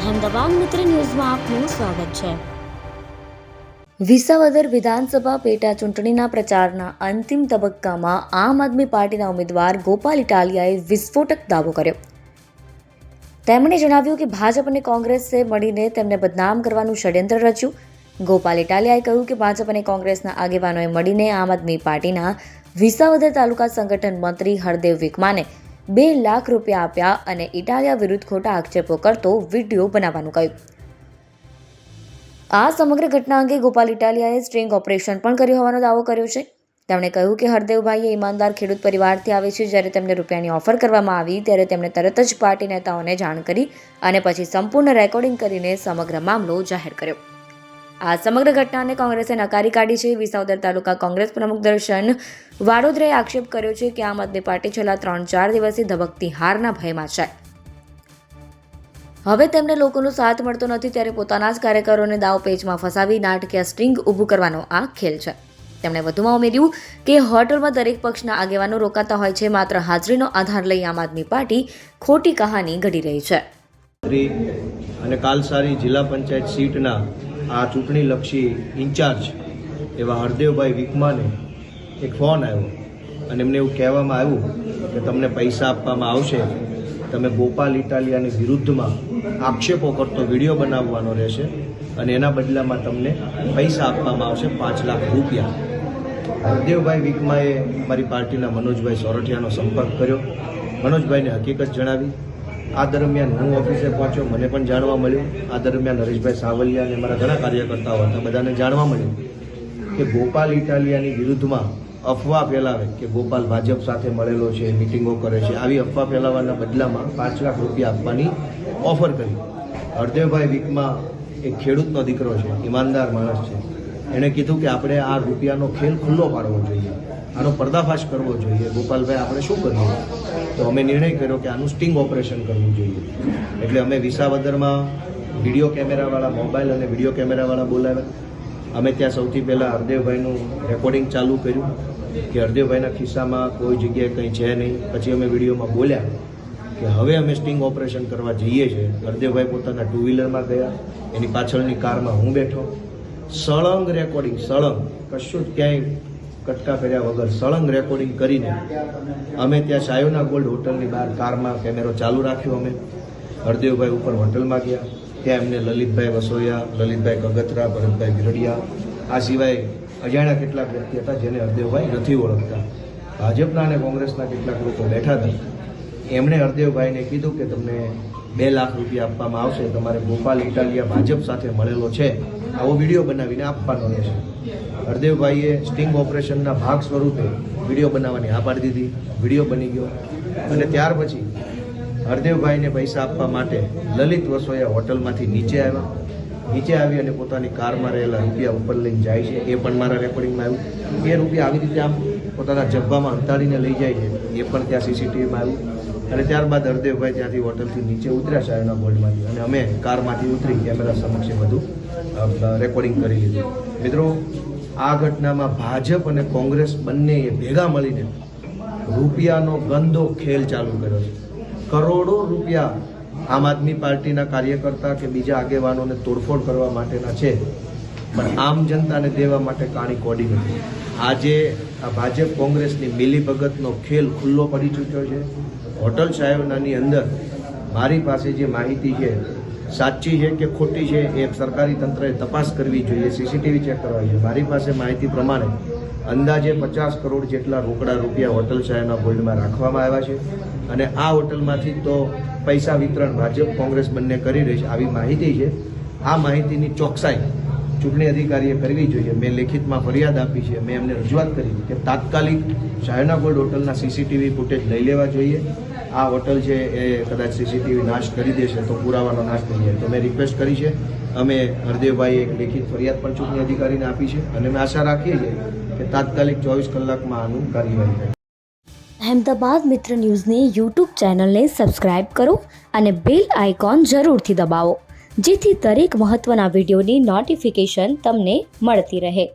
અહેમદાબાદ મિત્ર ન્યૂઝમાં આપનું સ્વાગત છે। વિસાવદર વિધાનસભા પેટા ચૂંટણીના પ્રચારના અંતિમ તબક્કામાં આમ આદમી પાર્ટીના ઉમેદવાર ગોપાલ ઇટાલિયાએ વિસ્ફોટક દાવો કર્યો। તેમણે જણાવ્યું કે ભાજપ અને કોંગ્રેસે મળીને તેમને બદનામ કરવાનું ષડયંત્ર રચ્યું। ગોપાલ ઇટાલિયાએ કહ્યું કે ભાજપ અને કોંગ્રેસના આગેવાનોએ મળીને આમ આદમી પાર્ટીના વિસાવદર તાલુકા સંગઠન મંત્રી હરદેવ વિકમાને 2 લાખ રૂપિયા આપ્યા અને ઇટાલિયા વિરુદ્ધ ખોટા આક્ષેપો કરતો વિડીયો બનાવવાનું કહ્યું। આ સમગ્ર ઘટના અંગે ગોપાલ ઇટાલિયાએ સ્ટ્રિંગ ઓપરેશન પણ કર્યું હોવાનો દાવો કર્યો છે। તેમણે કહ્યું કે હરદેવભાઈએ ઈમાનદાર ખેડૂત પરિવારથી આવે છે। જ્યારે તેમને રૂપિયાની ઓફર કરવામાં આવી ત્યારે તેમણે તરત જ પાર્ટી નેતાઓને જાણ કરી અને પછી સંપૂર્ણ રેકોર્ડિંગ કરીને સમગ્ર મામલો જાહેર કર્યો। આ સમગ્ર ઘટનાને કોંગ્રેસે નકારી કાઢી છે। વિસાવદર તાલુકા કોંગ્રેસ પ્રમુખ દર્શન વાડોદરાએ આક્ષેપ કર્યો છે કે આમ આદમી પાર્ટી છેલ્લા 3-4 દિવસથી ધબકતી હારના ભયમાં છે। હવે તેમને લોકોનો સાથ મળતો નથી ત્યારે પોતાના જ કાર્યકરોને દાવપેચમાં ફસાવી નાટકીય સ્ટ્રિંગ ઊભું કરવાનો આ ખેલ છે। તેમણે વધુમાં ઉમેર્યું કે હોટલમાં દરેક પક્ષના આગેવાનો રોકાતા હોય છે। માત્ર હાજરીનો આધાર લઈ આમ આદમી પાર્ટી ખોટી કહાની ઘડી રહી છે। અને કાલસારી જિલ્લા પંચાયત સીટના આ ચૂંટણીલક્ષી ઇન્ચાર્જ એવા હરદેવભાઈ વિકમાને એક ફોન આવ્યો અને એમને એવું કહેવામાં આવ્યું કે તમને પૈસા આપવામાં આવશે, તમે ગોપાલ ઇટાલિયાની વિરુદ્ધમાં આક્ષેપો કરતો વિડીયો બનાવવાનો રહેશે અને એના બદલામાં તમને પૈસા આપવામાં આવશે 5 લાખ રૂપિયા। હરદેવભાઈ વિકમાએ અમારી પાર્ટીના મનોજભાઈ સોરઠિયાનો સંપર્ક કર્યો, મનોજભાઈને હકીકત જણાવી। આ દરમિયાન હું ઓફિસે પહોંચ્યો, મને પણ જાણવા મળ્યું। આ દરમિયાન નરેશભાઈ સાવલિયા અને મારા ઘણા કાર્યકર્તાઓ હતા, બધાને જાણવા મળ્યું કે ગોપાલ ઇટાલિયાની વિરુદ્ધમાં અફવા ફેલાવે કે ગોપાલ ભાજપ સાથે મળેલો છે, મિટિંગો કરે છે, આવી અફવા ફેલાવવાના બદલામાં 5 લાખ રૂપિયા આપવાની ઓફર કરી। હરદેવભાઈ વિકમા એક ખેડૂતનો દીકરો છે, ઈમાનદાર માણસ છે। એણે કીધું કે આપણે આ રૂપિયાનો ખેલ ખુલ્લો પાડવો જોઈએ, આનો પર્દાફાશ કરવો જોઈએ। ગોપાલભાઈ આપણે શું કરીએ? તો અમે નિર્ણય કર્યો કે આનું સ્ટિંગ ઓપરેશન કરવું જોઈએ। એટલે અમે વિસાવદરમાં વિડીયો કેમેરાવાળા, મોબાઈલ અને વિડીયો કેમેરાવાળા બોલાવ્યા। અમે ત્યાં સૌથી પહેલાં હરદેવભાઈનું રેકોર્ડિંગ ચાલુ કર્યું કે હરદેવભાઈના ખિસ્સામાં કોઈ જગ્યાએ કંઈ છે નહીં। પછી અમે વિડીયોમાં બોલ્યા કે હવે અમે સ્ટિંગ ઓપરેશન કરવા જઈએ છીએ। હરદેવભાઈ પોતાના 2 વ્હીલરમાં ગયા, એની પાછળની કારમાં હું બેઠો। સળંગ રેકોર્ડિંગ, સળંગ, કશું જ ક્યાંય કટકા કર્યા વગર સળંગ રેકોર્ડિંગ કરીને અમે ત્યાં સાયોના ગોલ્ડ હોટલની બહાર કારમાં કેમેરો ચાલુ રાખ્યો। અમે હરદેવભાઈ ઉપર હોટલમાં ગયા, ત્યાં એમને લલિતભાઈ વસોયા, લલિતભાઈ કગતરા, ભરતભાઈ ગીરડિયા, આ સિવાય અજાણ્યા કેટલાક વ્યક્તિ હતા જેને હરદેવભાઈ નથી ઓળખતા। ભાજપના અને કોંગ્રેસના કેટલાક લોકો બેઠા હતા। એમણે હરદેવભાઈને કીધું કે તમને 2 લાખ રૂપિયા આપવામાં આવશે, તમારે ગોપાલ ઇટાલિયા ભાજપ સાથે મળેલો છે આવો વિડીયો બનાવીને આપવાનો રહેશે। હરદેવભાઈએ સ્ટિંગ ઓપરેશનના ભાગ સ્વરૂપે વિડીયો બનાવવાની હા પાડી દીધી, વિડીયો બની ગયો। અને ત્યાર પછી હરદેવભાઈને પૈસા આપવા માટે લલિત વસોયા હોટલમાંથી નીચે આવ્યા। નીચે આવી અને પોતાની કારમાં રહેલા રૂપિયા ઉપર લઈને જાય છે, એ પણ મારા રેકોર્ડિંગમાં આવ્યું। એ રૂપિયા આવી રીતે આમ પોતાના જબ્બામાં અંતાડીને લઈ જાય છે, એ પણ ત્યાં સીસીટીવીમાં આવ્યું। અને ત્યારબાદ હરદેવભાઈ ત્યાંથી હોટલથી નીચે ઉતર્યા સાયોના ગોલ્ડમાંથી, અને અમે કારમાંથી ઉતરી કેમેરા સમક્ષ બધું રેકોર્ડિંગ કરી લીધું। મિત્રો, આ ઘટનામાં ભાજપ અને કોંગ્રેસ બંનેએ ભેગા મળીને રૂપિયાનો ગંદો ખેલ ચાલુ કર્યો છે। કરોડો રૂપિયા આમ આદમી પાર્ટીના કાર્યકર્તા કે બીજા આગેવાનોને તોડફોડ કરવા માટેના છે, પણ આમ જનતાને દેવા માટે કાણી કોડી નથી। આજે આ ભાજપ કોંગ્રેસની મિલીભગતનો ખેલ ખુલ્લો પડી ચૂક્યો છે। હોટલ સાયોનાની અંદર મારી પાસે જે માહિતી છે, સાચી છે કે ખોટી છે એ સરકારી તંત્રએ તપાસ કરવી જોઈએ, સીસીટીવી ચેક કરવા જોઈએ। મારી પાસે માહિતી પ્રમાણે અંદાજે 50 કરોડ જેટલા રોકડા રૂપિયા હોટલ સાયોના ગોલ્ડમાં રાખવામાં આવ્યા છે, અને આ હોટલમાંથી તો પૈસા વિતરણ ભાજપ કોંગ્રેસ બંને કરી રહી છે આવી માહિતી છે। આ માહિતીની ચોકસાઈ ચૂંટણી અધિકારીએ કરવી જોઈએ। મેં લેખિતમાં ફરિયાદ આપી છે, મેં એમને રજૂઆત કરી કે તાત્કાલિક સાયોના ગોલ્ડ હોટલના સીસીટીવી ફૂટેજ લઈ લેવા જોઈએ। આ હોટલ છે એ કદાચ સીસીટીવી નાશ કરી દેશે તો પુરાવાનો નાશ થઈ જાય, તો મેં રિક્વેસ્ટ કરી છે। અમે હરદેવભાઈએ એક લેખિત ફરિયાદ પણ ચૂંટણી અધિકારીને આપી છે, અને અમે આશા રાખીએ છીએ કે તાત્કાલિક 24 કલાકમાં આનું કાર્યવાહી થાય। અહેમદાબાદ મિત્ર ન્યૂઝની યુટ્યુબ ચેનલને સબસ્ક્રાઇબ કરો અને બેલ આઇકોન જરૂરથી દબાવો, જેથી દરેક મહત્ત્વના વિડીયોની નોટિફિકેશન તમને મળતી રહે।